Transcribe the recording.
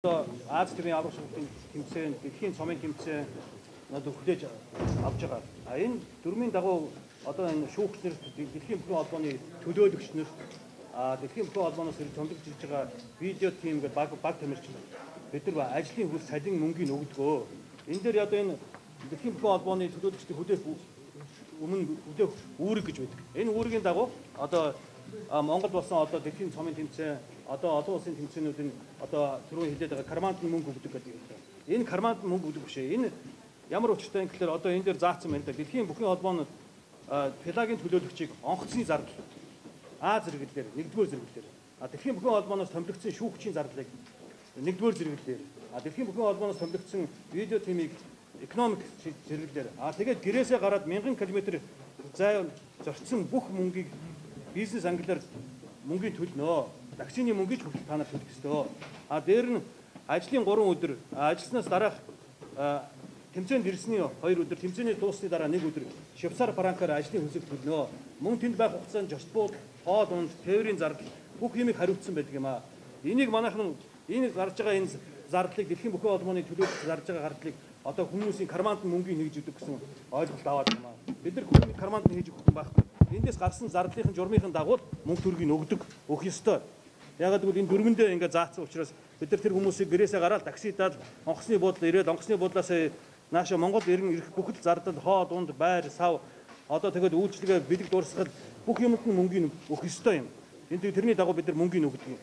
Аз тэрний аврах шалгалтын тэмцээн, дэлхийн цомын тэмцээн надад хүлээж авч байгаа. Энэ дөрмийн дагуу одоо энэ шүүгчнэр дэлхийн бүхэн холбооны төлөөлөгч нар дэлхийн бүхэн холбооноос томдогч хийж байгаа видео тим гэдэг баг тамирчин бид нар ажлын хөл салин мөнгөний өгдөгөө. Энэ дээр одоо энэ дэлхийн бүхэн холбооны төлөөлөгчдийн хүлээх хүлээх үүрэг гэж байдаг. Энэ үүргийн дагуу одоо Монгол болсон одоо дэлхийн цомын тэмцээн одоо олон улсын тэмцээнүүд нь одоо түрүүн хэлээд байгаа карманд мөнгө өгдөг гэдэг юм. Энэ карманд мөнгө өгдөг биш ээ. Энэ ямар учиртай юм гэхээр одоо энэ дээр заасан байна да. Дэлхийн бүхэн холбооны пелагийн төлөөлөгчийг онгоцны зардал А зэрэглэлээр нэгдүгээр зэрэглэлээр дэлхийн бүхэн холбооноос томилогдсон шүүгчийн зардлыг нэгдүгээр зэрэглэлээр дэлхийн бүхэн холбооноос томилогдсон видео тимийг экономик зэрэглэлээр тэгээд гэрээсээ гараад 1000 км зай зорчсон бүх мөнгийг бизнес англиар мөнгөний төлнө. Таксины мөнгөж хүртэл та нар төлөх ёстой. Дээр нь ажлын 3 өдөр ажилласнаас дараах тэмцээнд ирсний 2 өдөр тэмцээний дуусны дараа 1 өдөр Швейцар франкаар ажлын хөлсөг төлнө. Мөн тэнд байх хугацаанд жошт бууд, хоол унд, тээврийн зардал бүх юмыг хариуцсан байдаг юм аа. Энийг манайхан энэ гарч байгаа энэ зардлыг дэлхийн бүхэн холбооны төлөөлөлт зарж байгаа зардлыг одоо хүмүүсийн карманд мөнгөний нэгж өгдөг гэсэн ойлголт аваад байна. Бид нар хүмүүсийн карманд хийж өгөх юм байхгүй. Эндээс гарсан зардлынхын журмынхын дагуу мөнгө төргийг өгдөг, өгөх ёстой. Ягаад гэвэл энэ дөрмөндөө ингээд заасан учраас бид нар тэр хүмүүсийг гэрээсээ гараад таксидаад онгоцны буудлаа ирээд онгоцны буудлаас нааша Монгол ирэх бүхэл зардал, хоол, унд, байр, сав одоо тэгээд үйлчлэгээ бэлэг дуурсгал бүх юмд нь мөнгөний өгөх ёстой юм. Энд тэрний дагуу бид нар мөнгөний өгдөг.